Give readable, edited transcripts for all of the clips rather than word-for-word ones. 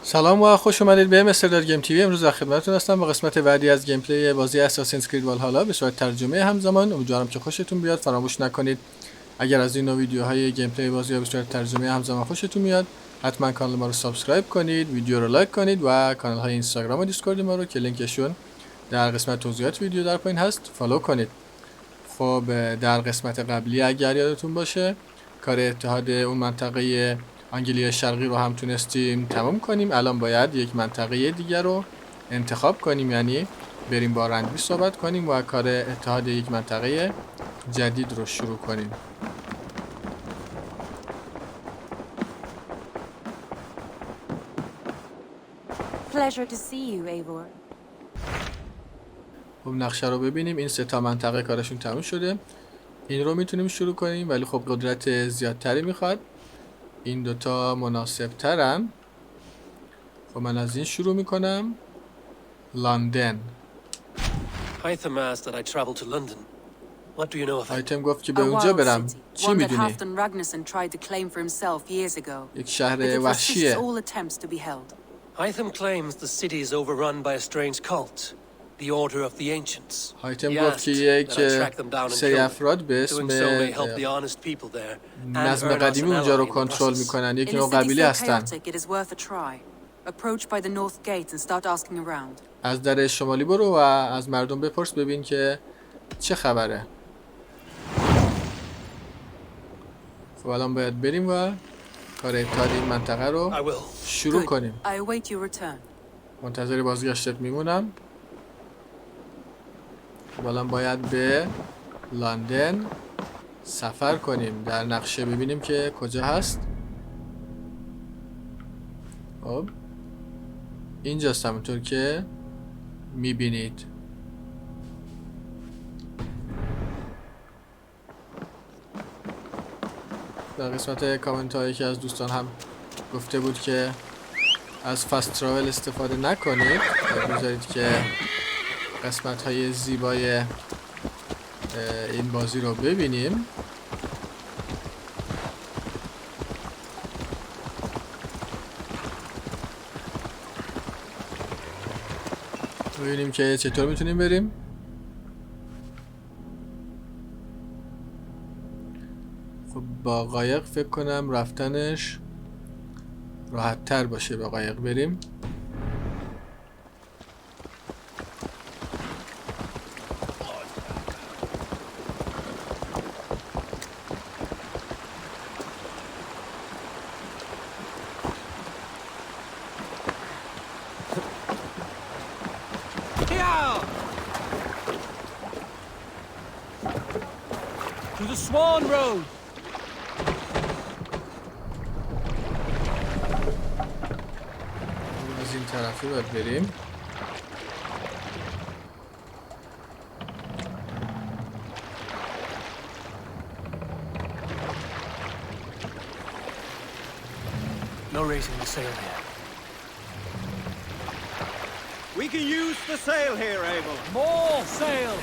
سلام و خوش اومدید به مستر گیم تیوی. امروز در خدمتتون هستم با قسمت بعدی از گیم پلی بازی اساسینز کرید والهالا به صورت ترجمه همزمان. امیدوارم که خوشتون بیاد. فراموش نکنید اگر از این نوع ویدیوهای گیم پلی بازی ها به صورت ترجمه همزمان خوشتون میاد، حتما کانال ما رو سابسکرایب کنید، ویدیو رو لایک کنید و کانال های اینستاگرام و دیسکورد ما رو که لینکشون در قسمت توضیحات ویدیو در پایین هست فالو کنید. خب در قسمت قبلی اگر یادتون باشه کار اتحاد اون منطقه انگلیای شرقی رو هم تونستیم تمام کنیم. الان باید یک منطقه دیگر رو انتخاب کنیم، یعنی بریم با رنگی صحبت کنیم و کار اتحاد یک منطقه جدید رو شروع کنیم. Pleasure to see you, Eivor. خب نقشه رو ببینیم. این سه تا منطقه کارشون تموم شده. این رو میتونیم شروع کنیم ولی خب قدرت زیادتری میخواد. این دوتا مناسب ترن. خب من از این شروع میکنم. لندن. آیتم گفت که به اونجا برم. چی میدونی؟ یک شهر وحشیه. Hytham claims the city is overrun by a strange cult, the Order of the Ancients. آیتم گفت که یک سری افراد به اسم نظم قدیمی اونجا رو کنترل میکنن. یک نوع قبیله هستن. از در شمالی برو و از مردم بپرس ببین که چه خبره. خب الان باید بریم و کار اتحاد این منطقه رو شروع کنیم. منتظر بازگشتت میمونم. خب الان باید به لندن سفر کنیم. در نقشه ببینیم که کجا هست. خب اینجاست همونطور که میبینید. در قسمت کامنت هایی که از دوستان هم گفته بود که از فست تراول استفاده نکنید، بذارید که قسمت های زیبای این بازی رو ببینیم. ببینیم که چطور میتونیم بریم. خب با قایق فکر کنم رفتنش راحت تر باشه. با قایق بریم. To the Swan Road. از این طرفی باید بریم. No raising the sail here. We can use the sail here, Abel. More sail.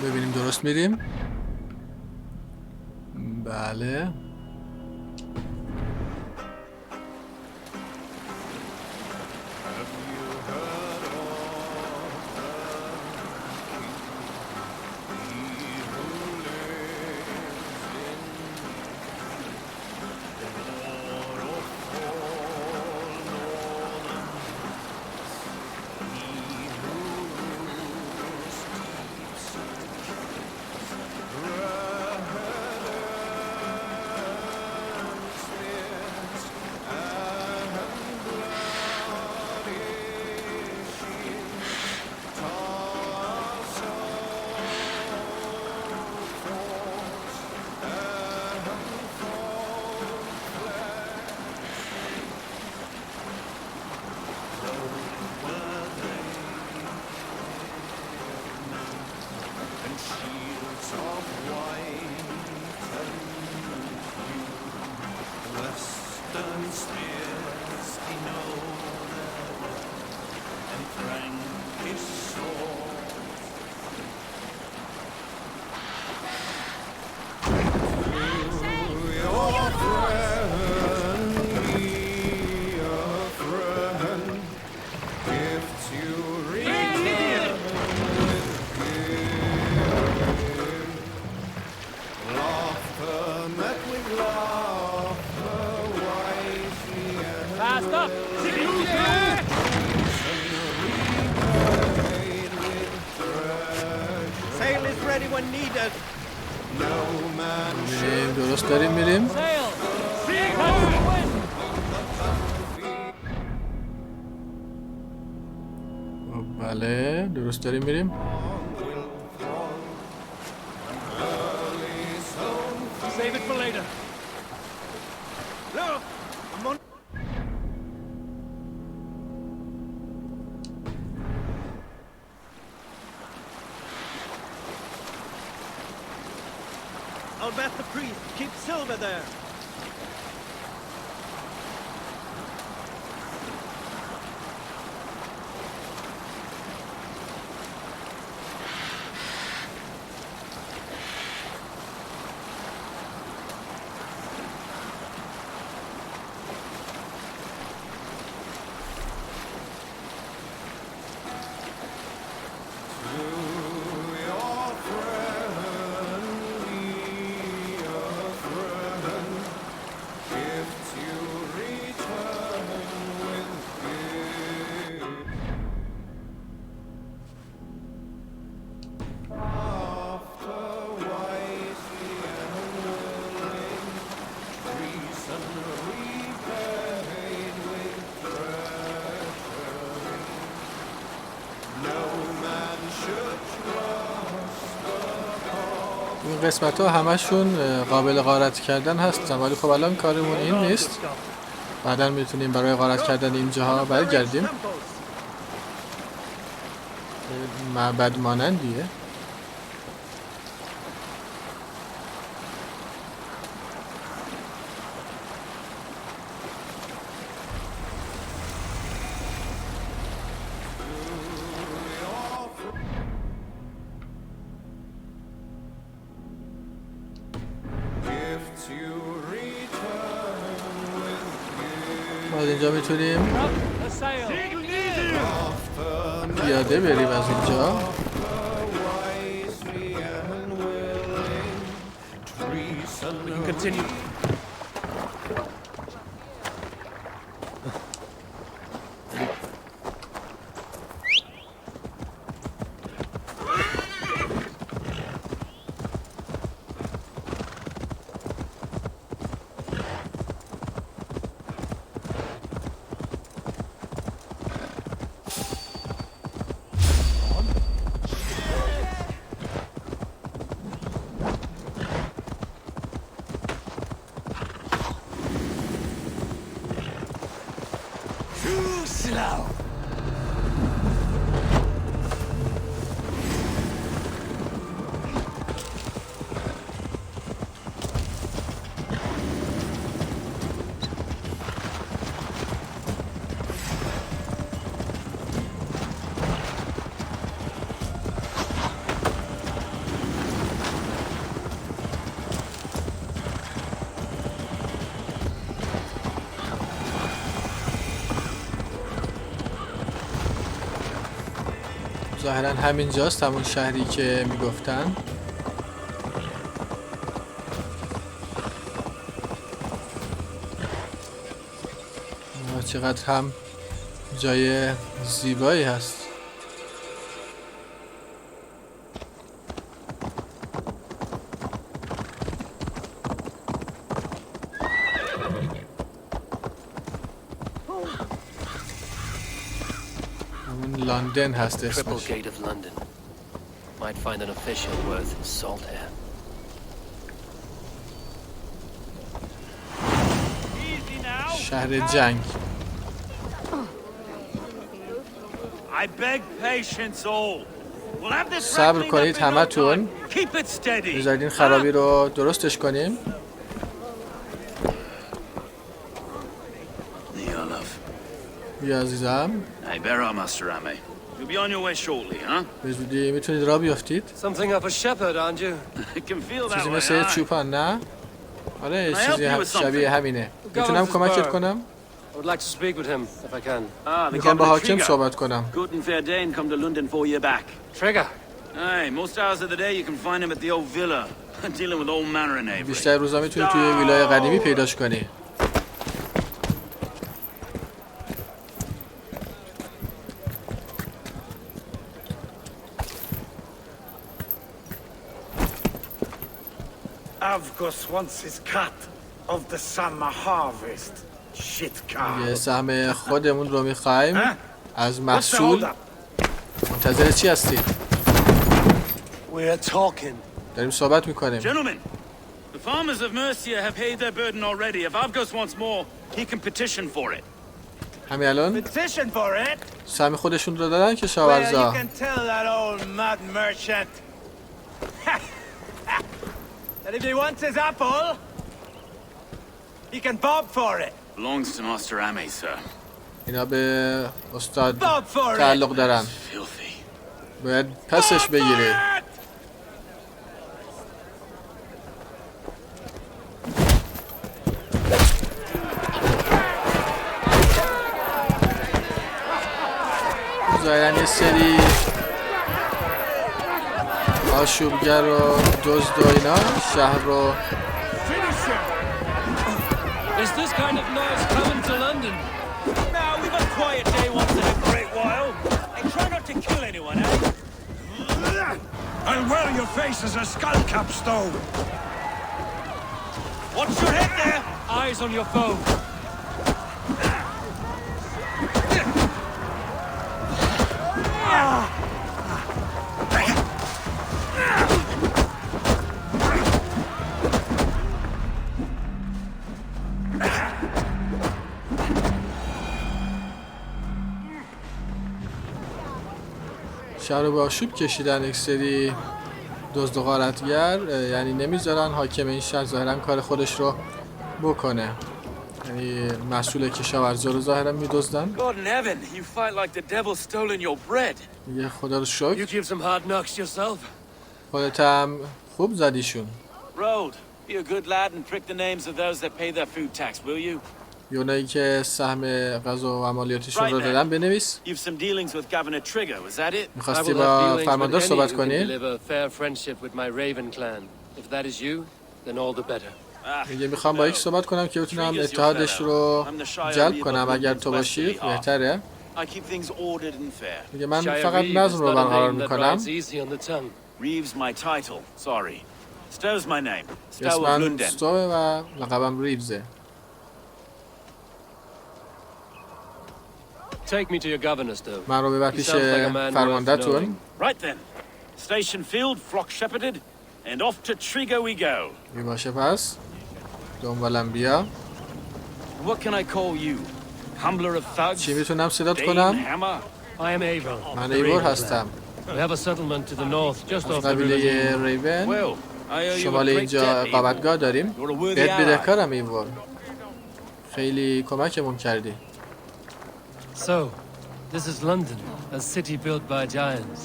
ببینیم درست میریم. بله. Sail is ready when needed. No man درست داریم میریم. بله درست داریم میریم. save it for later. Look, I'm on. I'll bet the priest keep silver there. این قسمت ها همشون قابل غارت کردن هستن، ولی خب الان کارمون این نیست. بعدا میتونیم برای غارت کردن اینجاها برگردیم. معبد مانندیه. از اینجا میتونیم پیاده بریم از اینجا. ظاهرا همینجاست، همون شهری که میگفتن. چقدر هم جای زیبایی هست. لندن هست اسمش. شهر جنگ. صبر کنید همتون، بذارید این خرابی رو درستش کنیم. بیا عزیزم. به زودی میتونید راه بیافتید. چیزی مثل چوپان نه؟ آره چیزی شبیه همینه. میتونم کمکت کنم؟ I would like to speak with him if I can. میخوام با حاکم صحبت کنم. Guten Verdain come to London for you back. Trigger. Aye, most hours of the day you can find him at the old villa, dealing with old manor in Avery. بیشتر روزا میتونی توی ویلای قدیمی پیداش کنی. Avgos wants his cut of the summer harvest. Shit یه cow. سهم خودمون رو میخوایم از محصول. منتظر چی هستی؟ We're talking. داریم صحبت میکنیم. Gentlemen, the farmers of Mercia have paid their burden already. If Avgos wants more, he can petition for it. همین الان Petition for it? سهم خودشون رو دادن که Well, شاورزا. you can tell that old mud merchant that if he wants his apple, he can bob for it. Belongs to Master Ame, sir. اینا به استاد Bob for it. تعلق دارن. Filthy. باید پسش بگیری. ظاهرا یه سری آشوبگر و دزد و اینا شهر رو Is this kind of noise coming to London? Now, we've a quiet day once in a great while. And try not to kill anyone, eh? I'll wear your face as a skull cap stone. Watch your head there! Eyes on your foe. شهر رو به آشوب کشیدن یک سری دزد و غارتگر، یعنی نمیذارن حاکم این شهر ظاهرا کار خودش رو بکنه. یعنی مسئول کشاورزا رو ظاهرا میدزدن. God in heaven, you fight like the devil stolen your bread. میگه خدا رو You شکر give some hard knocks yourself. خودت هم خوب زدیشون. Road, be a good lad and prick the names of those that pay their food tax, will you? اونایی که سهم غذا و عملیاتشون رو دادن بنویس. You've some dealings with Governor Trigger, was that it? I میخواستی will have با dealings with فرماندار any صحبت who can کنی؟ live a fair friendship with my Raven clan. If that is you, then all the better. میگه میخوام با یک صحبت کنم که بتونم اتحادش رو جلب کنم. اگر تو باشی بهتره. I keep things ordered and fair. میگه من Shire فقط Reeve is نظم رو not a برقرار name that میکنم. rides easy on the tongue. Reeves my title, sorry. Stow's my name. Stow of اسمم Lunden. استوه و لقبم ریوزه. Take me to your governor, Stowe. من رو ببر He پیش sounds like a man worth فرماندهتون. knowing. Right then. Station field, flock shepherded, and off to Trigger we go. می باشه پس دنبالم بیا. What can I call you? Humbler of thugs? چی میتونم صدات Dane کنم؟ Hammer? I am Abel. من the ایور Raven هستم. clan. We have a settlement to the north, just off the river. قبیله ریون. Well, I owe you a شمال great اینجا debt, اقامتگاه Abel. داریم. You're a worthy بهت ally. بدهکارم ایور. خیلی کمکمون کردی. So, this is London, a city built by giants.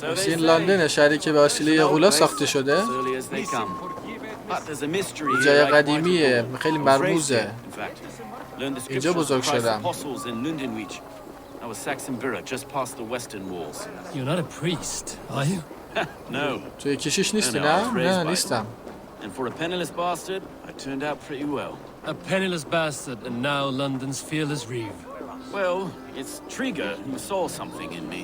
So they این say. لندن، شهری که به وسیله غولا ساخته شده. As early as they come. But there's a mystery جای here I quite قدیمیه، adore. خیلی I was raised مرموزه. here, in fact. Learned the اینجا scriptures of بزرگ Christ's شدم. apostles in Lundenwich. I was Saxon Borough, just past the western walls. You're not a priest, are you? No. توی کشیش نیستی No, I was نه؟ raised نه by نیستم. And for a penniless bastard, I turned out pretty well. A penniless bastard, and now London's fearless Reeve. Well, it's Trigger who saw something in me.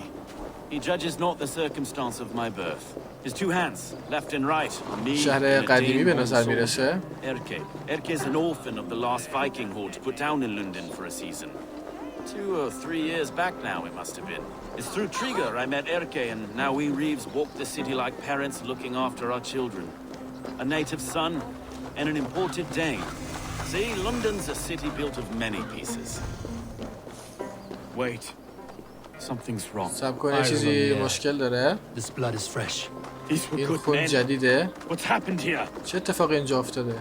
He judges not the circumstance of my birth. His two hands, left and right, on me شهر and a قدیمی به Dane-born نظر soldier. میرسه. Erke. Erke is an orphan of the last Viking horde put down in London for a season. 2 or 3 years back now, it must have been. It's through Trigger I met Erke, and now we Reeves walk the city like parents looking after our children. A native son and an imported Dane. See, London's a city built of many pieces. Wait. Something's wrong. سب کنه چیزی مشکل داره. This blood is fresh. These were این good خون men. جدیده. What's happened here? چه اتفاقی اینجا افتاده؟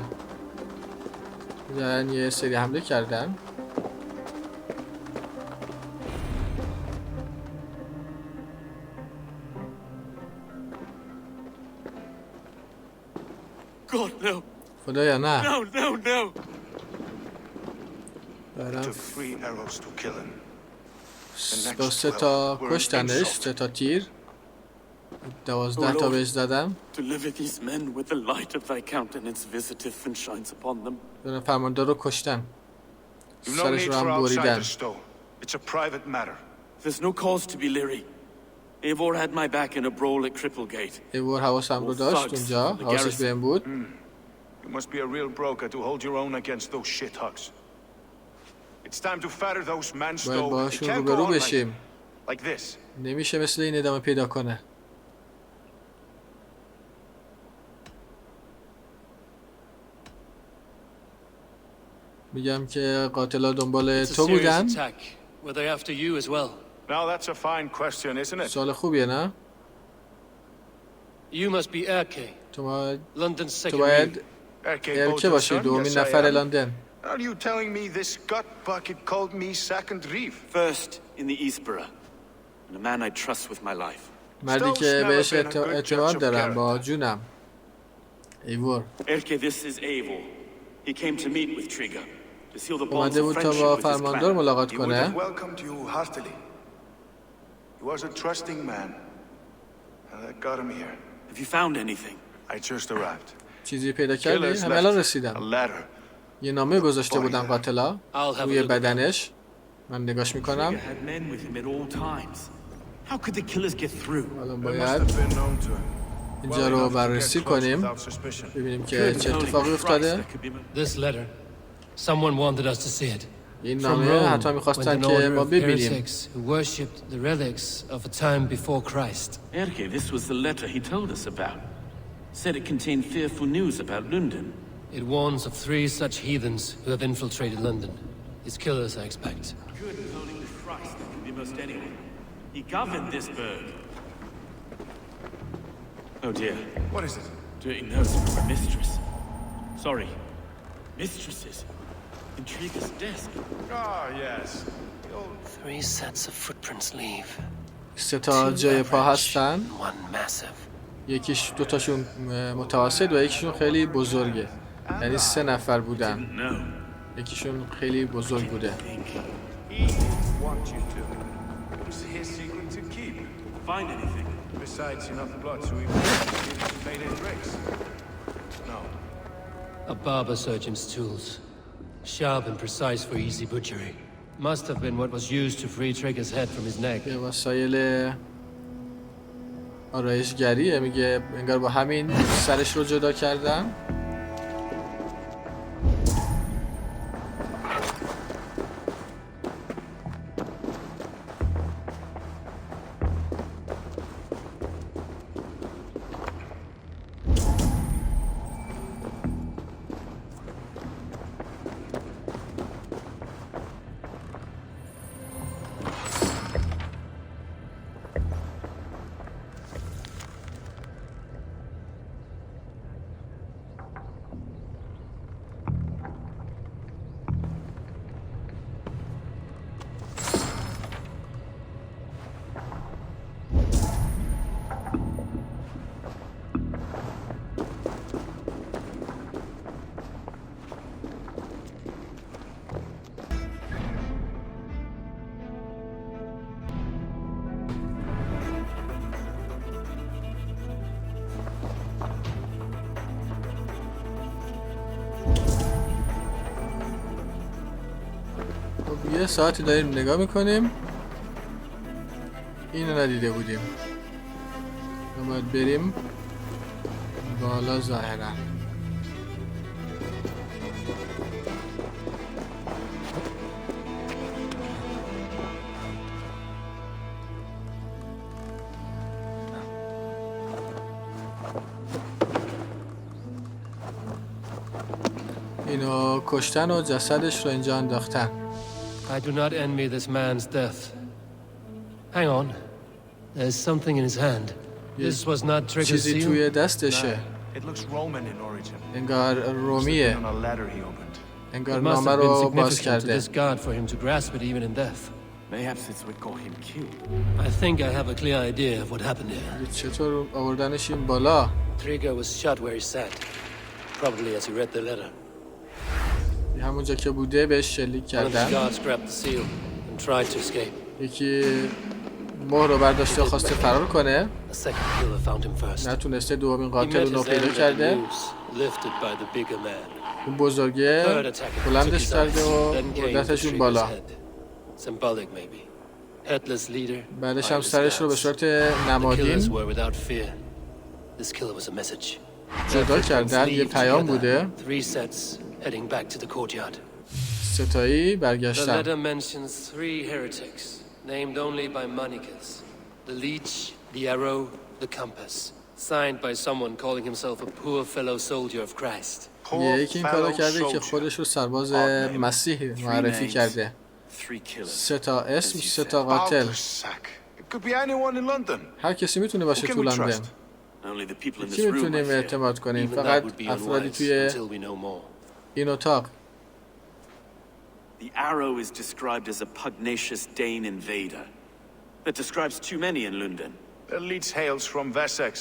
دارن یه سری حمله کردن. God, no. خدایا نه. No, no, no! برم Took 3 arrows to kill him. با 3 تا کشتنش، 3 تا تیر، 12 تا بهش زدم. Deliver these men with the light of thy countenance visiteth and shines upon them. دارم فرماندار رو کشتن، You've no سرش need رو for هم بریدن. outsiders, though. It's a private matter. There's no cause to be leery. Eivor had my back in a brawl at Cripplegate. ایور حواسم رو داشت اونجا، حواسش بهم بود. You must be a real broker to hold your own against those shithogs. It's time to fatter those men, باید Stowe. It باشون can't go روبرو on like, بشیم. like this. نمیشه مثل این ادامه پیدا کنه. میگم که قاتلا دنبال It's a تو serious بودن. attack. Were they after you as well? Now that's a fine question, isn't it? سوال خوبیه نه؟ You must be Erke, تو London's second باید move. ارکه باشی، دومین Yes, I نفر am. لندن. Are you telling me this gut bucket called me second reef? First in the Eastborough, and a man I trust with my life. مردی که بهش اعتماد دارم با جونم. ایور Erke, this is Eivor. He came to meet with Trigger to seal the bonds اومده of بود تا friendship با with his فرماندار clan. ملاقات He would have کنه. welcomed you heartily. He was a trusting man. And that got him here. Have you found anything? I just arrived. چیزی پیدا کردی؟ Killers همه الان left a رسیدم. letter. یه نامه گذاشته بودن قاتلا I'll have a روی look. بدنش. من نگاش Trigger میکنم. had men with him at all times. How could the killers get through? الان It must باید have been known to him. اینجا Well رو enough to get بررسی close کنیم، without suspicion. ببینیم که Good چه holy اتفاقی Christ, افتاده. that could be- This letter. Someone wanted us to see it. این From نامه حتما Rome, went میخواستن an که order ما of ببینیم. heretics who worshipped the relics of a time before Christ. Erke, this was the letter he told us about. Said it contained fearful news about London. It warns of 3 such heathens who have infiltrated London. His killers, I expect. Good holy Christ, that could be most anyone. He governed this burg. Oh dear. What is it? Dirty notes from a mistress. Sorry. Mistresses. Intriguer's desk. Ah, yes. The old 3 sets of footprints leave. 3 تا جای پا هستن. One massive. یکیش 2 تاشون متوسط و یکیشون خیلی بزرگه. یعنی 3 نفر بودن. No. یکیشون خیلی بزرگ بوده. He wants you to. It was his secret to keep. Find anything? Besides enough blood so he made his race. No. A barber surgeon's tools. Sharp and precise for easy butchery. Must have been what was used to free Trigger's head from his neck. یه وسایل آرایشگریه، میگه انگار با همین سرش رو جدا کردن. یه ساعتی داریم نگاه میکنیم، اینو ندیده بودیم. ما باید بریم بالا ظاهرا. اینو کشتن و جسدش رو اینجا انداختن. I do not envy this man's death. Hang on. There's something in his hand. This was not Trigger's چیزی seal? توی دستشه، It looks Roman in origin. انگار رومیه، On a letter he opened. انگار It must نامه have been رو باز significant to کرده. this god for him to grasp it even in death. Mayhaps it's what got him killed. I think I have a clear idea of what happened here. چطور آوردنش این بالا؟ Trigger was shot where he sat. probably as he read the letter. همونجا که بوده بهش شلیک One of the کردن. guards grabbed the seal and tried to escape. یکی مهر رو برداشته و خواسته فرار کنه. A second killer found him first. نتونسته دومین He قاتل met اونو his پیدا end at the کرده. noose, lifted by the bigger man. اون بزرگه Third attacker took بلندش his کرده eyes, و then came to بردتشون Trigger's بالا. head. Symbolic maybe. Headless leader. بعدش by هم the سرش رو به scouts. صورت The killers نمادین were without fear. This killer was a message. جدا کردن. یه پیام Leave بوده. together, 3 sets heading back to the courtyard. ستایی The برگشتن. letter mentions 3 heretics, named only by monikers. The leech, the arrow, the compass. Signed by someone calling himself a poor fellow soldier of Christ. یکی این کارو کرده که خودش رو سرباز مسیح معرفی کرده. 3 تا اسم، 3 تا قاتل. It could be anyone in London. هر کسی میتونه باشه Who can تو we لندن. trust? Only the people in this کی room, I میتونیم fear. اعتماد کنیم؟ Even that فقط would be افرادی unwise توی until we know more. این اتاق. The arrow is described as a pugnacious Dane invader. That describes too many in London. The leech hails from Wessex.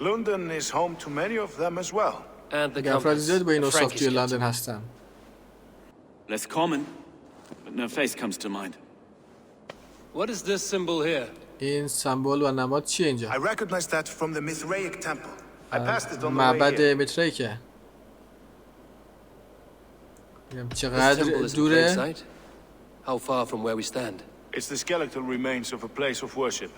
London is home to many of them as well. And the افراد compass, زیاد با این a اوصاف Frankish توی kit. لندن هستن. Less common, but no face comes to mind. What is this symbol here? این سمبل و نماد چیه اینجا؟ I recognize that from the Mithraic temple. I passed it on the way معبد here. متریکه. ببینم This چقدر temple is in plain دوره. sight. How far from where we stand? It's the skeletal remains of a place of worship.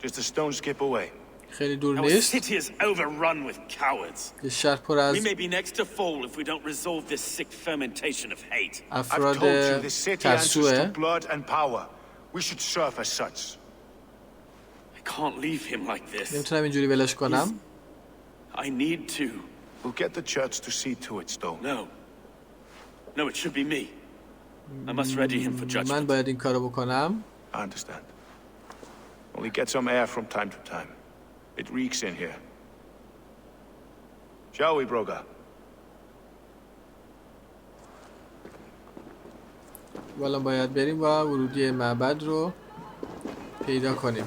Just a stone skip away. خیلی دور Our نیست. city is overrun with cowards. یه شهر پر از We may be next to fall if we don't resolve this sick fermentation of hate. I've افراد told you this city answers to ترسوه. blood and power. We should serve as such. I can't leave him like this. نمیتونم اینجوری ولش کنم. I need to. We'll get the church to see to it, Stone. No. No, it should be me. I must ready him for من judgment. باید این کارو بکنم. I understand. Only get some air from time to time. It reeks in here. Shall we, Broga? والا باید بریم و ورودی معبد رو پیدا کنیم.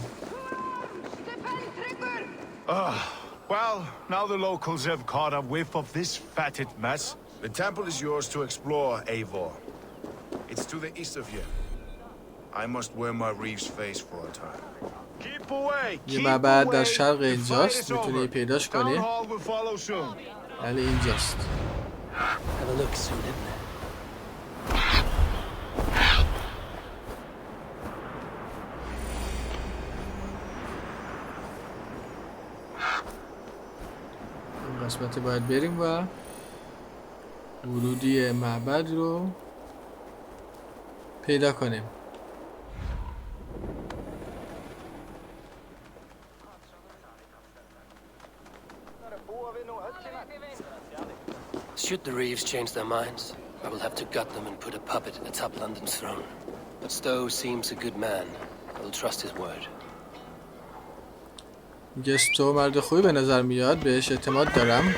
Well, now the locals have caught a whiff of this fatted mess. The temple is yours to explore, Eivor. It's to the east of here. I must wear my reeve's face for a time. Keep away! یه Keep معبد در away! شرق The fight اینجاست. is میتونی over. پیداش Town کنی. hall will follow soon. یعنی اینجاست. Have a look, Sunan. این قسمت باید بریم و ورودی معبد رو پیدا کنیم. Should the Reeves change their minds, I will have to gut them and put a puppet atop London's throne. But Stowe seems a good man. I will trust his word. گستو مرد خوبی به نظر میاد. بهش اعتماد دارم.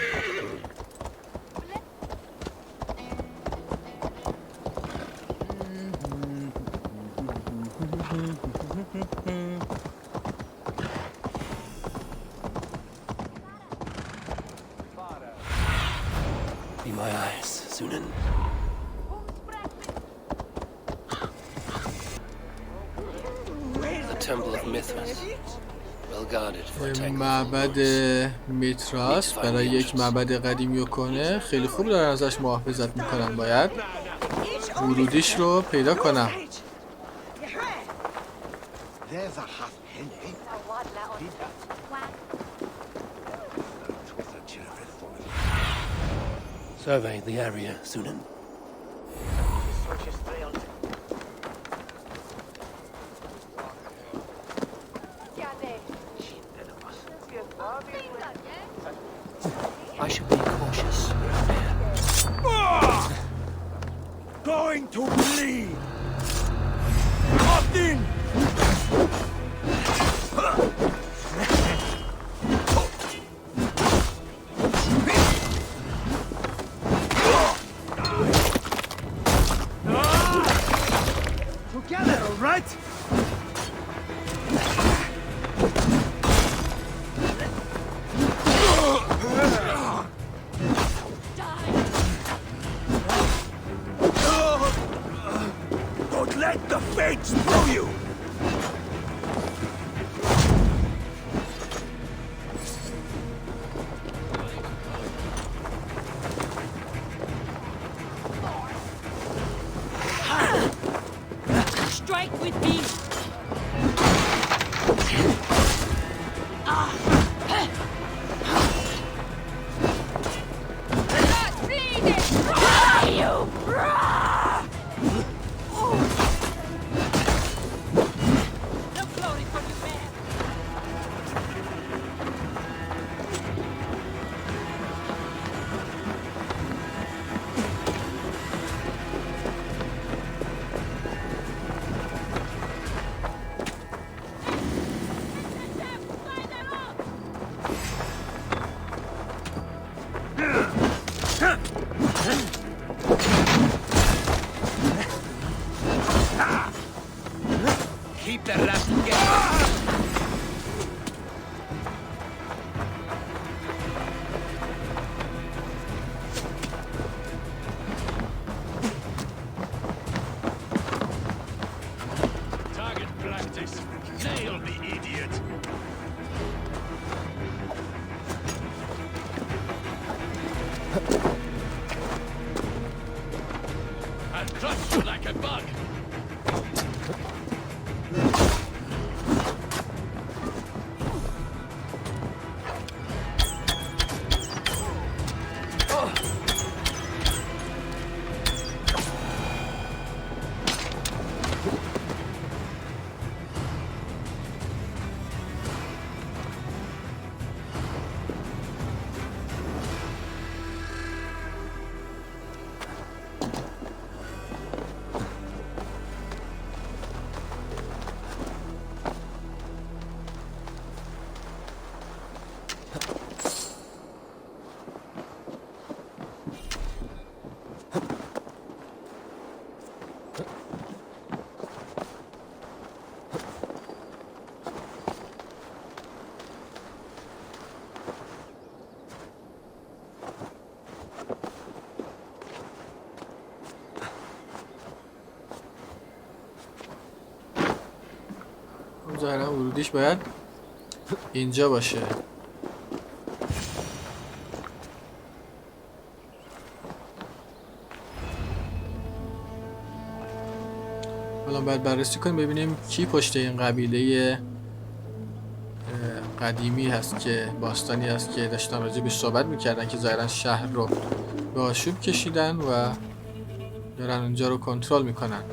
Be my eyes, Sunan. The Temple of Mithras. Well guarded for a tangle. معبد میتراس برای یک معبد قدیمی و کنه خیلی خوب دارن ازش محافظت میکنن. باید ورودیش رو پیدا کنم. Survey the area, Sunan. I should be cautious around here. Going to bleed! Nothing! Together, all right? Keep the rest together. Target practice. Nail the idiot. I'll crush you like a bug. ظاهرا ورودیش باید اینجا باشه. حالا باید بررسی کنیم ببینیم کی پشت این قبیله قدیمی هست که باستانی هست که داشتن راجع بهش صحبت میکردن که ظاهرا شهر رو به آشوب کشیدن و دارن اونجا رو کنترل میکنن.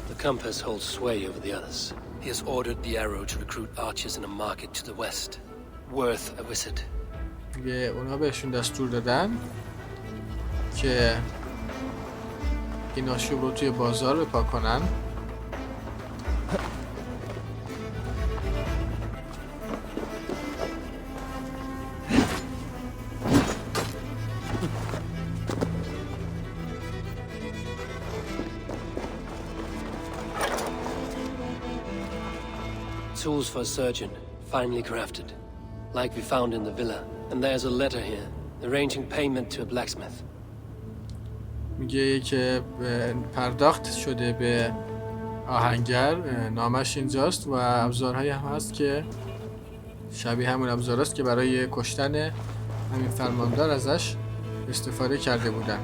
The compass holds sway over the others. He has ordered the arrow to recruit archers in a market to the west. Worth a visit. اونا بهشون دستور دادن که این آشوب رو توی بازار رپا کنن. Tools for a surgeon, finely crafted, like we found in the villa. And there's a letter here, arranging payment to a blacksmith. میگه که پرداخت شده به آهنگر، نامش اینجاست و ابزارهایی هم هست که شبیه همون ابزاراست که برای کشتن همین فرماندار ازش استفاده کرده بودن.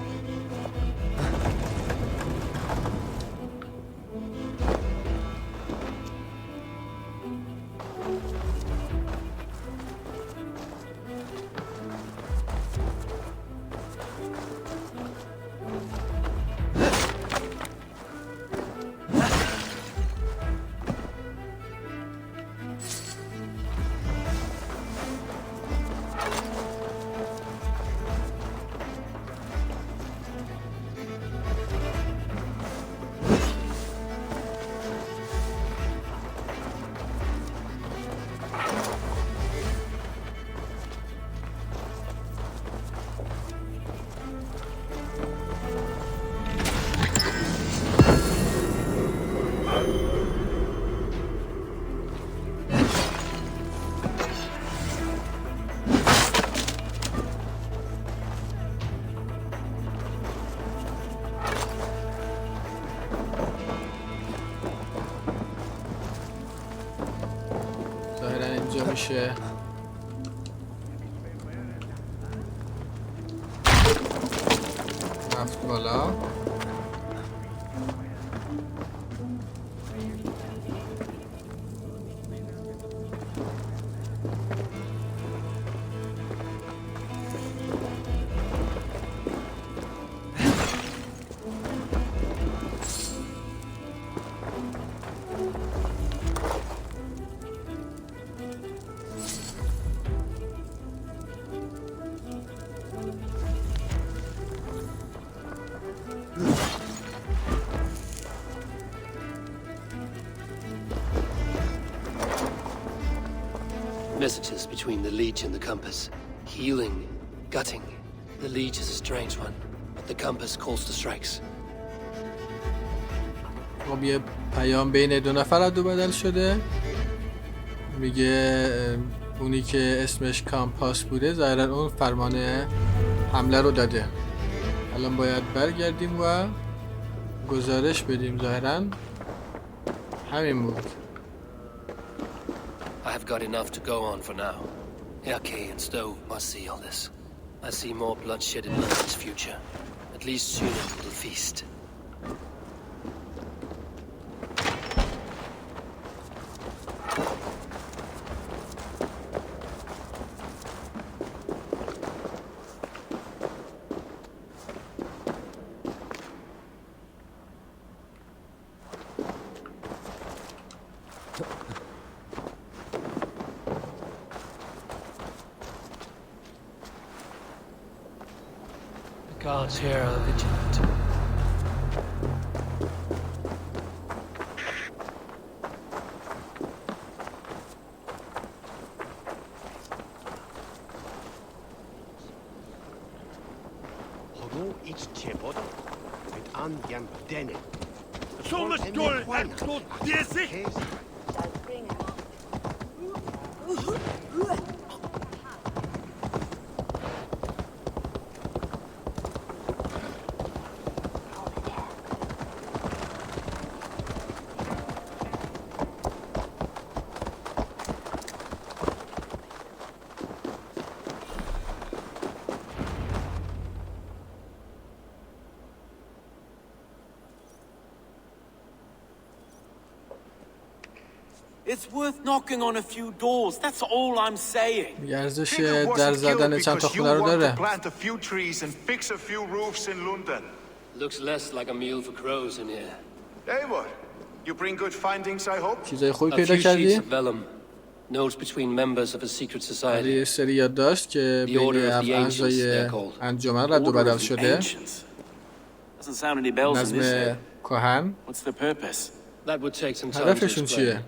میشه رفت بالا. Messages between the leech and the compass. Healing, gutting. The leech is a strange one, but the compass calls to strikes. خب یه پیام بین دو نفر رد و بدل شده. میگه اونی که اسمش کامپاس بوده ظاهرا اون فرمان حمله رو داده. الان باید برگردیم و گزارش بدیم. ظاهرا همین بود. I've got enough to go on for now. ارائه and Stove must see all this. I see more bloodshed in London's future. At least sooner we'll feast. Guards here are vigilant. It's worth knocking on a few doors. That's all I'm saying. ارزش در زدن چند تا خونه رو داره. Looks less like a meal for crows in here. Eivor, you bring good findings, I hope. چیزای خوبی A پیدا few sheets کردی؟ of vellum, notes between members of a secret society. یه سری یادداشت که بین اعضای انجمن رد و بدل شده. Doesn't sound any bells in this نظم head. کهن. What's the purpose? That would take some time to هدفشون چیه؟ explain.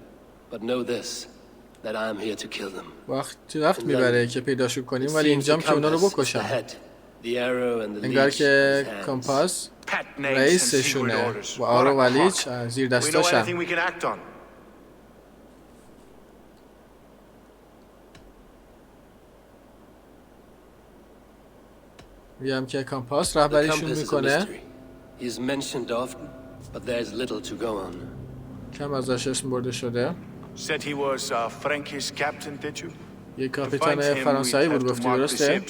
But know this, that I'm here to kill them. وقت میبره که پیداشون کنیم ولی اینجام که اونا رو بکشم. انگار که کامپاس رئیسشونه و آرو و لیچ زیر دستاشن. میگم که کامپاس رهبریشون میکنه. کم ازش اسم برده شده. Said he was a Frankish captain, did you? یه کاپیتان فرانسوی بود گفتی درسته؟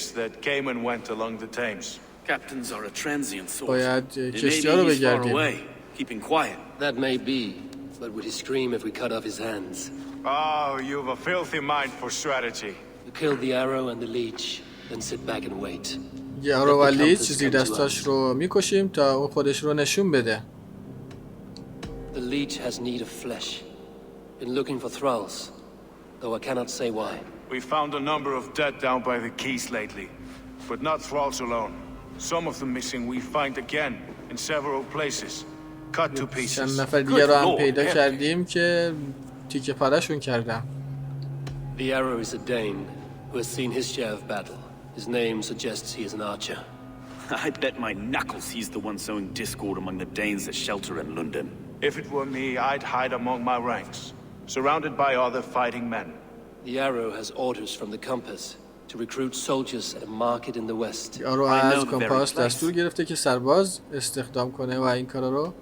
Captains are a transient source. باید Maybe کشتی‌ها رو he's far بگردیم. away, keeping quiet. That may be, but would he scream if we cut off his hands? Oh, you've a filthy mind for strategy. We kill the arrow and the leech, then sit back and wait. یه آرو و لیچ زیر دستاش رو میکشیم تا اون خودش رو نشون بده. The leech has need of flesh. Been looking for thralls, though I cannot say why. We found a number of dead down by the quays lately, but not thralls alone. Some of the missing we find again in several places, cut to pieces. چند نفر دیگه رو هم پیدا کردیم که تیکه پاره‌شون کردم. The arrow is a Dane who has seen his share of battle. His name suggests he is an archer. I bet my knuckles he's the one sowing discord among the Danes that shelter in London. If it were me, I'd hide among my ranks, surrounded by other fighting men. The arrow has orders from the compass to recruit soldiers at a market in the west. آرو از کامپاس دستور گرفته که سرباز استخدام کنه و این کارا رو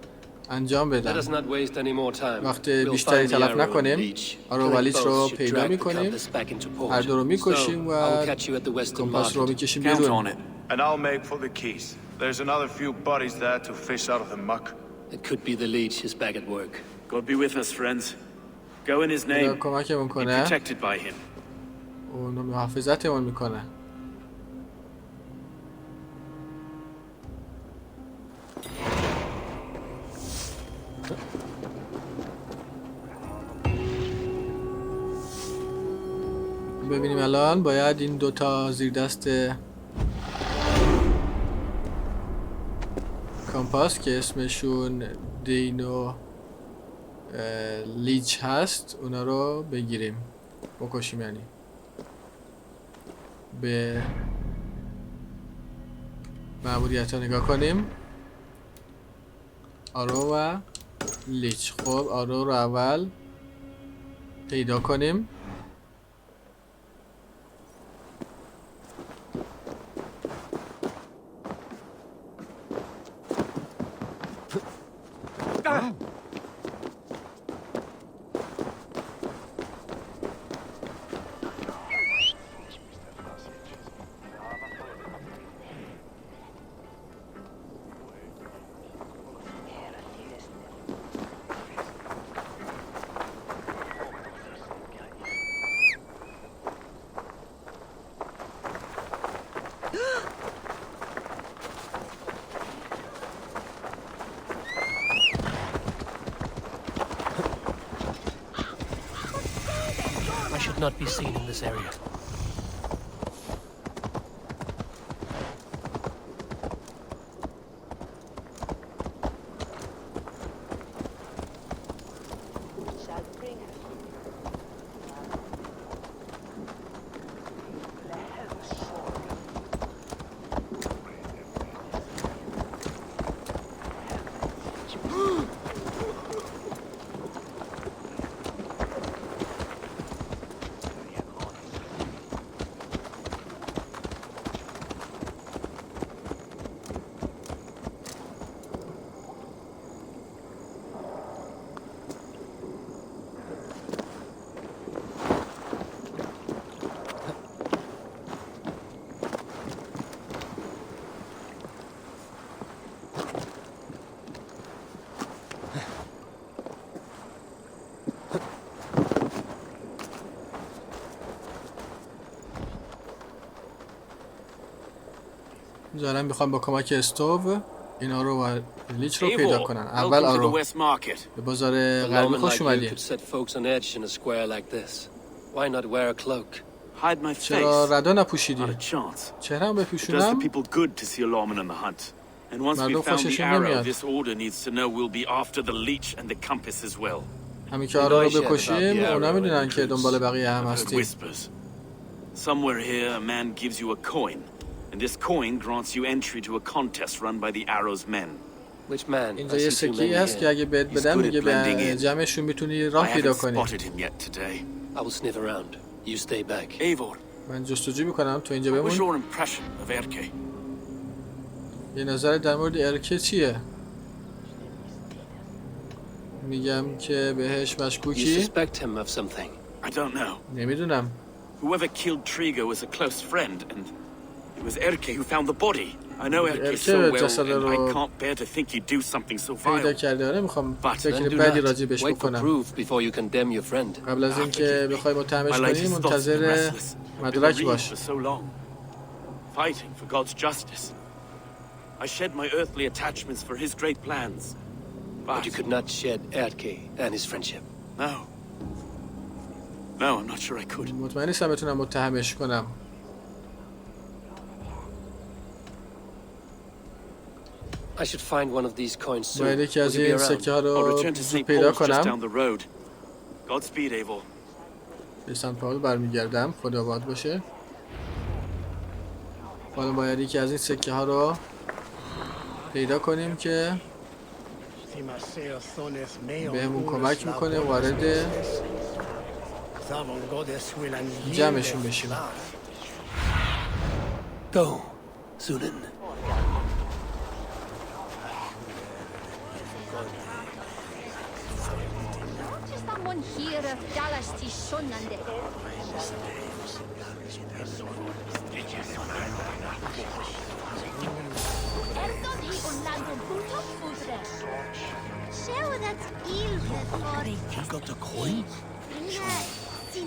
انجام Let بدن. us not waste any more time. وقت We'll بیشتری find the تلف arrow and نکنیم. leech. آرو و Killing لیچ رو both should پیدا drag the میکنیم. compass back into port. هر دو رو میکشیم So, و I will catch you at the western کامپاس رو market. میکشیم Count on بیرون. it. And I'll make for the quays. There's another few bodies there to fish out of the muck. It could be the leech is back at work. God be with us, friends. Go in his خدا name. کمکمون Be کنه. protected by him. اونو محافظتمون میکنه. ببینیم الان باید این دوتا زیر دست کامپاس که اسمشون دینو لیچ هست اونا رو بگیریم، بکشیم. یعنی به مأموریت ها نگاه کنیم. آرو و لیچ. خب آرو رو اول پیدا کنیم. I should not be seen in this area. دارم میخوام با کمک استوو این آرو و لیچ رو پیدا کنن. اول آرو. به بازار غربی خوش اومدین. چرا ردا نپوشیدی؟ چهرم بپوشونم؟ مردم خوششون نمیاد. همین که آرو رو بکشیم اونا میدونن که دنبال بقیه هم هستیم. Somewhere here a man gives you a coin. And this coin grants you entry to a contest run by the Arrow's men. Which man? اینجا یه سکی هست که اگه بهت بدم میگه به جمعشون میتونی راه پیدا کنی. I will sniff around. You stay back. من جستجو میکنم تو اینجا بمون. یه نظر در مورد ارکه چیه؟ میگم که بهش مشکوکی؟ نمیدونم. Whoever killed Trigo was a close friend, and it was Erke who found the body. I know Erke so well, and I can't bear to think he'd do something so vile. فکر بدی راجع بهش بکنم. قبل از اینکه بخوای متهمش کنی منتظر مدرک باش. Fighting for God's justice. I shed my earthly attachments for his great plans. But you could not shed Erke and his friendship. No. No, I'm not sure I could. مطمئن نیستم بتونم متهمش کنم. I should find one of these coins soon. باید یکی از این سکه ها رو پیدا کنم. Godspeed, Eivor. به سنت پاول برمیگردم. خدا باد باشه. حالا باید یکی از این سکه ها رو پیدا کنیم که بهمون کمک میکنه وارد جمعشون بشیم. Go, Sunan. Someone here of Dallas is Sonande. You got the coin?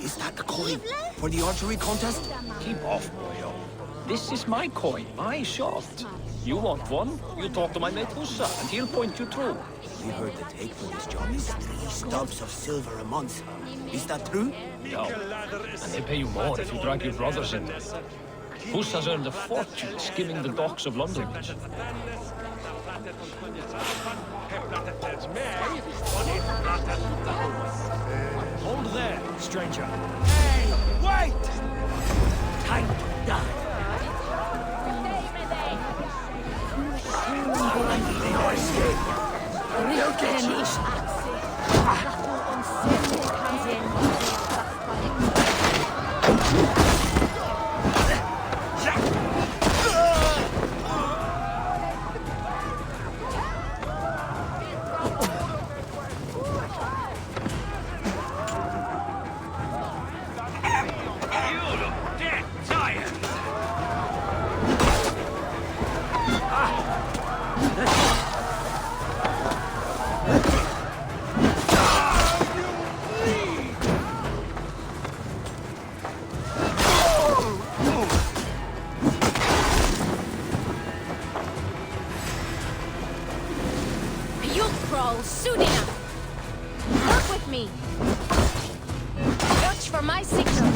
Is that the coin for the archery contest? Keep off, boyo. This is my coin, my shot. You want one? You talk to my mate Hussa, and he'll point you through. We heard the take for this job is 3 stubs of silver a month. Is that true? No. And they pay you more if you drag your brothers in there. Hussa's earned a fortune skimming the docks of London. Hold there, stranger. Hey, wait! Time to die. Soon enough. Work with me. Watch for my signal.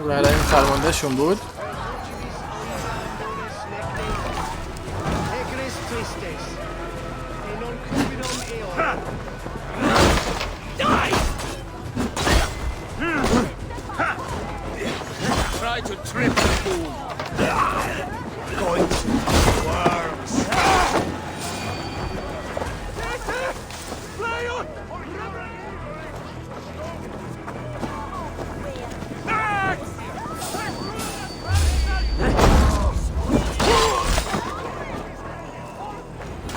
برای این فرمانده شون بود. Try to trip the fool. Going worms. Fly on!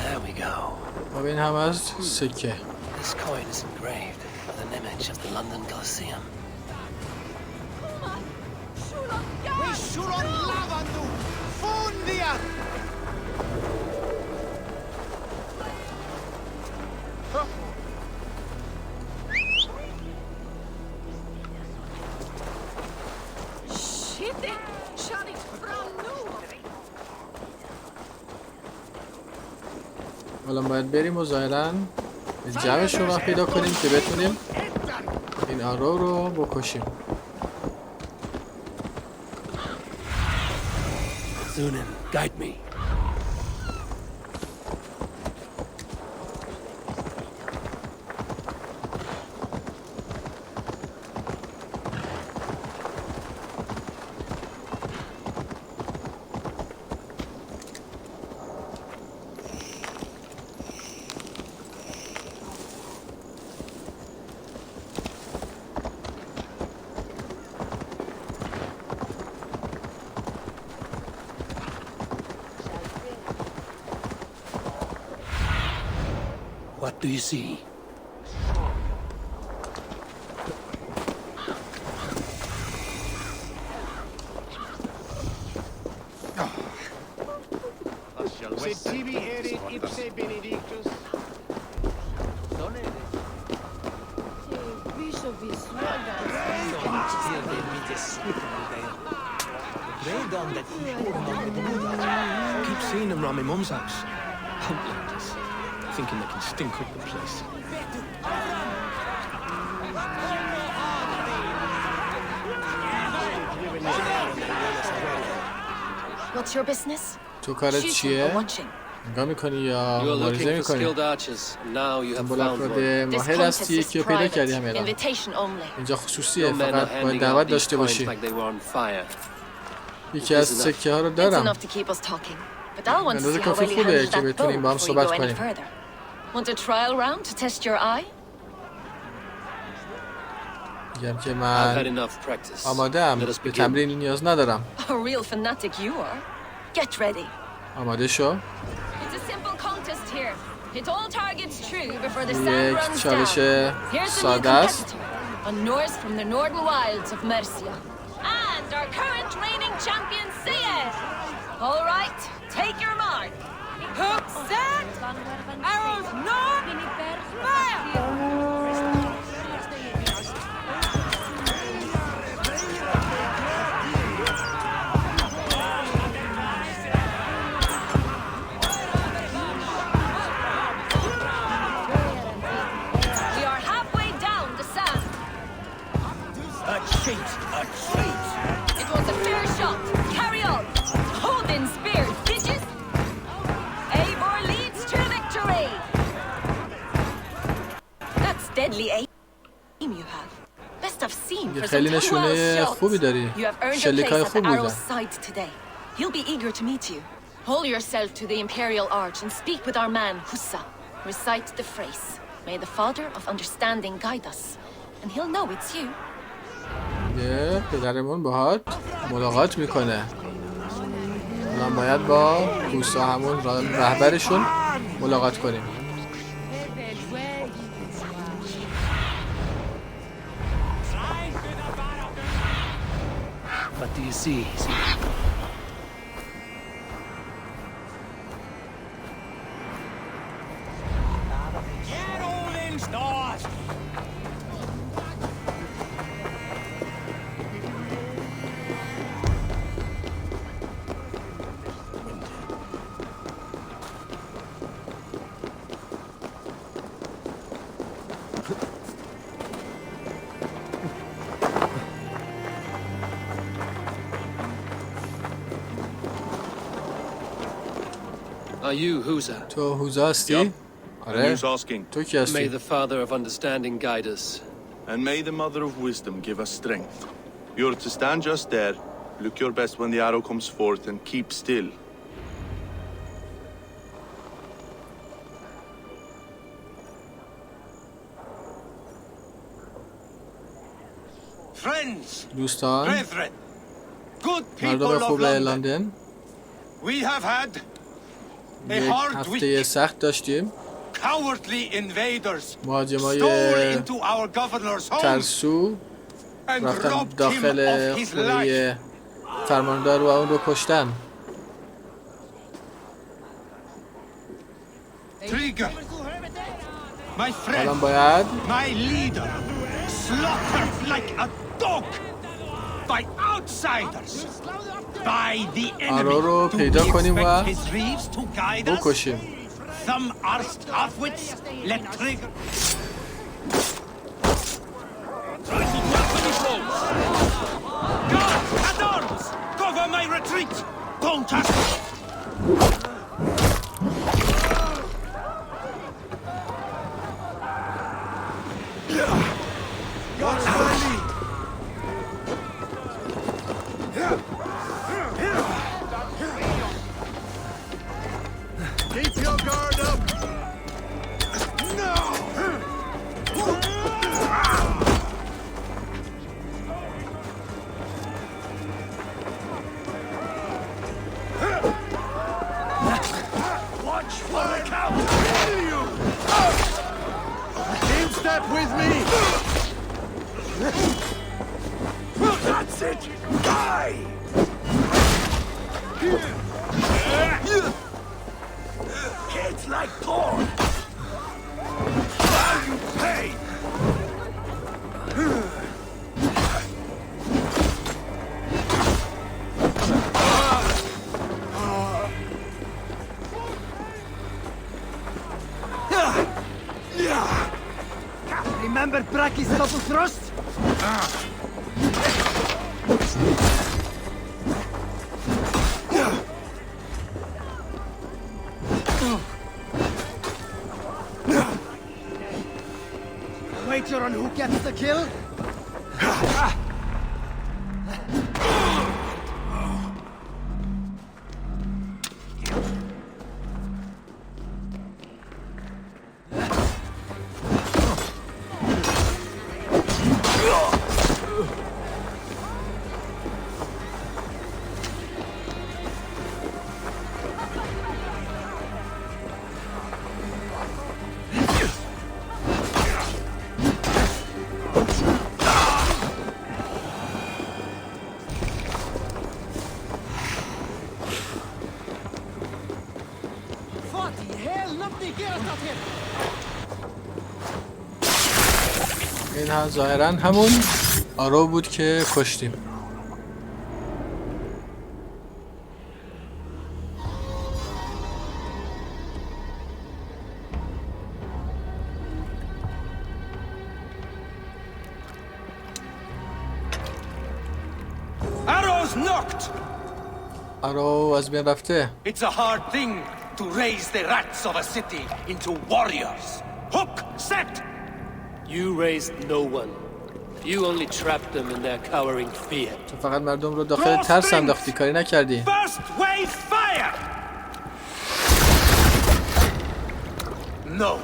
There we go. این هم از سکه. This coin is engraved with an image of the London Colosseum. حالا باید بریم و ظاهراً جمعشون رو پیدا کنیم که بتونیم این آرو رو بکشیم. Zunin, guide me. What do you see? Keep seeing them around my mum's house. Outlanders, thinking they can stink up the place. What's your business? تو کارت Shooting or چیه؟ watching? نگاه میکنی یا You are مبارزه looking for میکنی؟ skilled archers, and now you have دنبال found افراد one. This ماهر contest هستی is یکی رو پیدا کردی private. همین Invitation only. اینجا خصوصیه Your men are فقط باید handing out دعوت these داشته coins باشی like they were on fire. یکی از سکه ها رو It's دارم enough to keep us talking. But I'll want to اندازه see how کافی well you خوبه handle که that بتونیم با هم bow before you صحبت go any کنیم further. Want a trial round to test your eye? میگم که I've had من enough practice. آماده ام Let us به begin. تمرین نیاز ندارم A real fanatic you are. Get ready. آماده شو It's a simple contest here. Hit all targets true before the sand یک runs چالش down. Here's the new ساده است competitor, a Norse from the northern wilds of Mercia. And our current reigning champion, Syed. All right, take your mark. Hook set, arrows north, fire! We are halfway down the sand. A cheat! A cheat! It was a fair shot. Carry on. Hold in spears, bitches. Eivor leads to victory. That's deadly aim you have. Best I've seen for some خیلی 12 نشونه shots. خوبی داری You have earned your شلیکای place at خوب the بودن arrow's side today. He'll be eager to meet you. Hold yourself to the Imperial Arch and speak with our man, Hussa. Recite the phrase. May the Father of Understanding guide us. And he'll know it's you. یه پدرمون باهات ملاقات میکنه الان باید با کوسا همون رهبرشون ملاقات کنیم What do you see? Get all in stores! Are you Huza? تو هوزا هستی؟ آره Who's asking? تو کی May هستی؟ the Father of Understanding guide us. And may the Mother of Wisdom give us strength. You're to stand just there, look your best when the arrow comes forth, and keep still. Friends, دوستان brethren, good مردم people of خوب London, لندن we have had a یک hard هفته week. سخت داشتیم Cowardly invaders مهاجمای stole into our governor's home ترسو and رفتن robbed him داخل of his life. خونه فرماندار و اون رو کشتن Trigger, my الان friend, باید my leader, slaughtered like a dog by outsiders, by the آرا رو enemy. Do پیدا we کنیم و expect his reeves to guide us? بکشیم Some arsed halfwits let Trigger. Guard at arms! Cover my retreat! Don't touch me! Keep your guard up! Watch for the counter! In step with me! That's it! Die! It's like corn! Now you pay! Remember Braki's double thrust? Wager on who gets the kill? این ها ظاهرا همون آرو بود که کشتیم. Arrow's knocked. آرو از بین رفته. It's a hard thing to raise the rats of a city into warriors. Hook, set. You raised no one. You only trapped them in their cowering fear. تو فقط مردم رو داخل ترس انداختی، کاری نکردی. First wave fire. No,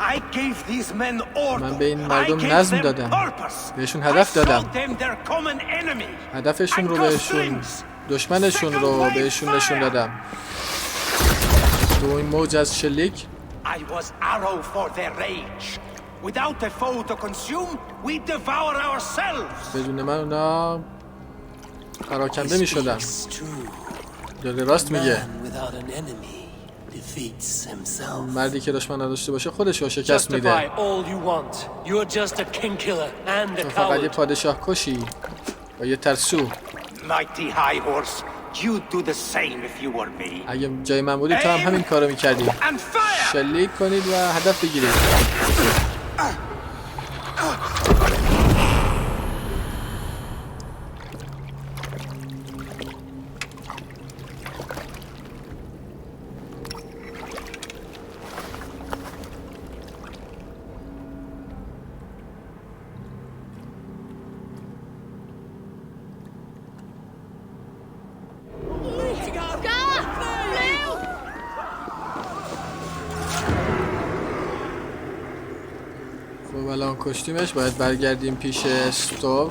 I gave these men order. من به این مردم نظم دادم، بهشون هدف دادم. هدفشون رو بهشون، دشمنشون رو بهشون نشون دادم. تو این موج از شلیک I was arrow for their rage. Without a foe to consume, we devour ourselves. بدون من اونا پراکنده می شدن. داره راست میگه. مردی که دشمن نداشته باشه خودش رو شکست میده. تو فقط یه پادشاه کشی و یه ترسو. اگه جای من بودی تو هم همین کارو میکردی. شلیک کنید و هدف بگیرید. خب الان کشتیمش، باید برگردیم پیش استوو.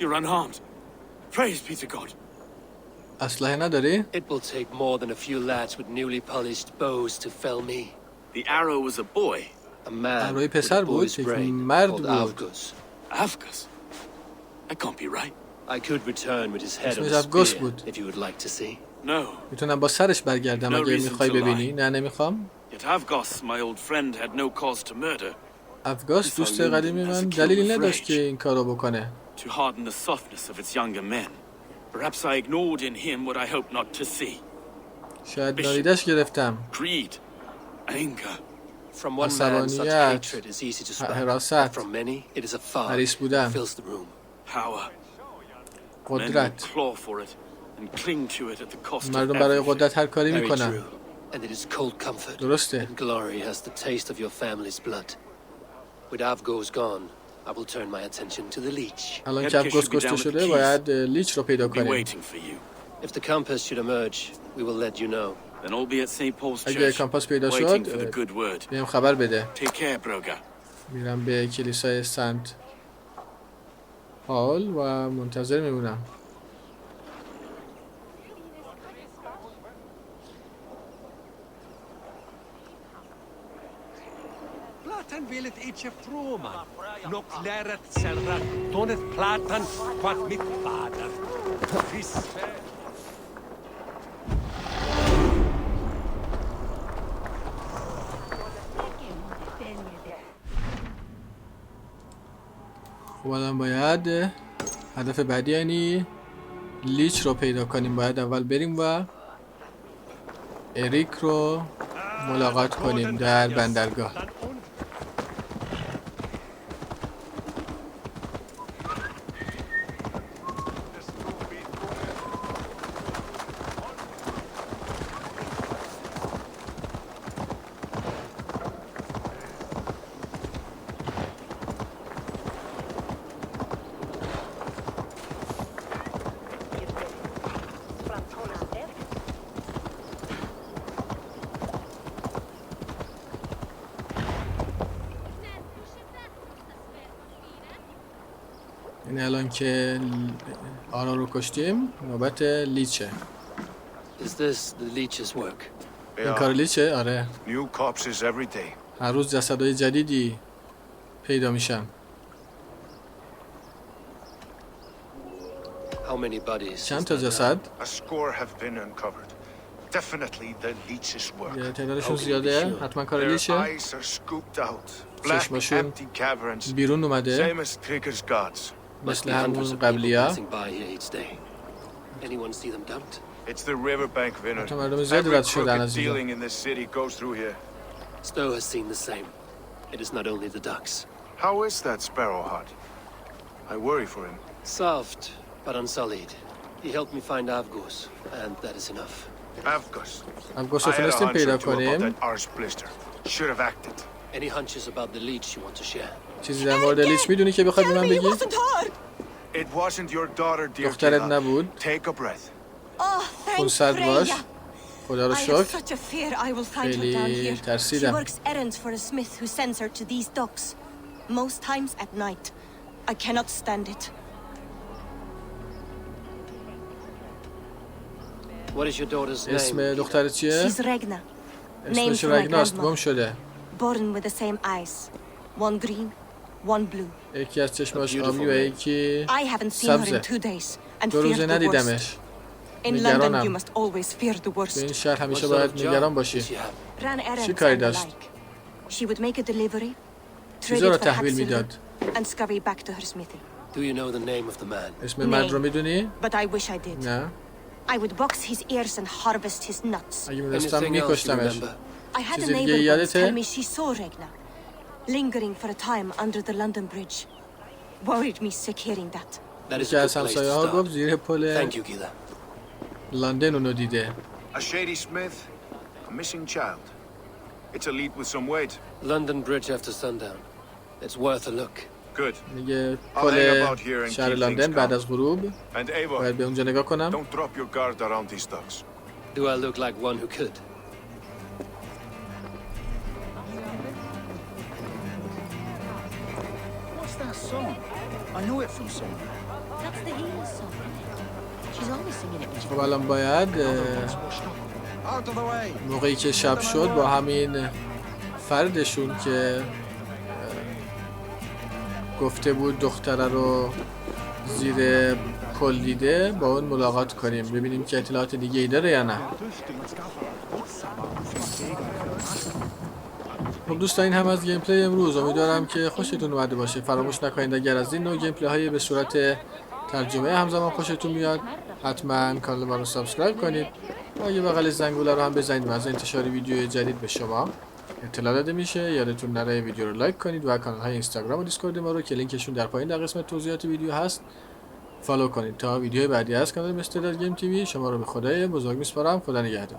You're unharmed. Praise be to God. اسلحه نداری؟ It will take more than a few lads with newly polished bows to fell me. The arrow was a boy. A man آروی with پسر a بود، boy's یک brain مرد called بود. Avgus. Avgus? That can't be right. I could return with his head on اسمش a افگوس spear بود. if you would like to see. No. میتونم با سرش برگردم اگه میخوای ببینی. نه نمیخوام. Yet Avgus, my old friend, had no cause to murder. افگاس دوست قدیمی من دلیلی نداشت که این کارو بکنه. To harden the softness of its younger men. Perhaps I ignored in him what I hoped not to see. شاید ناریدش گرفتم. Greed, anger. From one man such hatred is easy to spread. حراست، From many it is a fire حریص بودن، that fills the room. Power. قدرت. Claw for it and cling to it at the cost of مردم برای everything. قدرت هر کاری میکنن. And it is cold comfort. درسته. And glory has the taste of your family's blood. With Avgo's gone, I will turn my attention to the leech. الان که افگاس کشته شده باید لیچ رو پیدا کنیم. If the compass should emerge, we will let you know. Then I'll be at St. Paul's اگه Church, کامپاس پیدا waiting شد for the good word. بهم خبر بده. Take care, Broga. میرم به کلیسای سنت پاول و منتظر میمونم. Platan vill ett itche froman. Nog läret serrat. Donet platan kvart mitt fader. Fiske. خب الان باید هدف بعدی یعنی لیچ رو پیدا کنیم. باید اول بریم و اریک رو ملاقات کنیم در بندرگاه. این الان که آرا رو کشتیم نوبت لیچه. Is this the leech's work? این کار لیچه؟ آره. New corpses every day. هر روز جسدهای جدیدی پیدا میشن. How many bodies? چند تا جسد؟ A score have been uncovered. Definitely the leech's work. یه تعدادشون زیاده. حتما کار لیچه. Their eyes are scooped out. Black چشماشون empty caverns. بیرون اومده. Same as Trigger's gods. مثل همون قبلی‌ها. Anyone see them dumped? It's the riverbank winner. حتی مردم زیادی رد Every شدن crooked از اینجا. dealing in this city goes through here. Stowe has seen the same. It is not only the ducks. How is that Sparrowheart? I worry for him. Soft, but unsullied. He helped me find Avgos, and that is enough. Avgos. افگوس I رو had a تونستیم hunch پیدا or two about کنیم. that arse blister. Should have acted. Any hunches about the leech you want to share? چیزی در مورد لیچ میدونی که بخوای به من بگی؟ It wasn't your daughter, dear دخترت Gila. نبود. Take a breath. خونسرد باش. خدا رو شکر. such a fear I will find her down خیلی here. She ترسیدم. works errands for a smith who sends her to these docks. Most times at night. I cannot stand it. What is your daughter's name? اسم دخترت چیه؟ She's Regna. Named اسمش for my رگناست. گم grandmother. شده. Born with the same eyes. One green, one blue. یکی از چشماش آبی و یکی I haven't seen her in سبزه. 2 days and دو feared روزه the worst. ندیدمش. In London you نگرانم. must always fear the به worst. این شهر What همیشه sort باید of نگران job باشی. does she have? Ran errands چی کاری and the داشت؟ like. She would make a delivery, trade چیزا رو it for تحویل hat silver, میداد. and scurry back to her smithy. Do you know the name of the man? اسم مرد رو میدونی؟ But I wish I did. نه. I would box his ears and harvest his nuts. اگه میدونستم Anything else you میکشتمش. remember? I had a چیز دیگه neighbor once یادته؟ tell me she saw Regna, lingering for a time under the London Bridge. Worried me sick hearing that. That is یکی a از good place to همسایه ها گفت start. زیر پل Thank you, Gila. لندن اونو دیده. A shady smith, a missing child. It's a lead with some weight. London Bridge after sundown. It's worth a look. Good. میگه I'll hang پل about here and شهر keep لندن things بعد calm. از غروب And Eivor, باید به اونجا نگاه کنم. don't drop your guard around these docks. Do I look like one who could? What's that song? I know it from somewhere. That's the healer's song. She's always singing it when she خب الان باید Out of the way. موقعی که شب شد با همین فردشون که گفته بود دختره رو زیر پل دیده با اون ملاقات کنیم ببینیم که اطلاعات دیگه ای داره یا نه. خب دوستان این هم از گیم پلی امروز. امیدوارم که خوشتون اومده باشه. فراموش نکنید اگر از این نوع گیم پلی های به صورت ترجمه همزمان خوشتون میاد حتما کانال ما رو سابسکرایب کنید و اگه بغل زنگوله رو هم بزنید و از انتشار ویدیو جدید به شما اطلاع داده میشه. یادتون نره ویدیو رو لایک کنید و کانال های اینستاگرام و دیسکورد ما رو که لینکشون در پایین در قسمت توضیحات ویدیو هست فالو کنید. تا ویدیو بعدی از کانال مستر گیم تیوی شما رو به خدای بزرگ میسپارم. خدا نگهدار.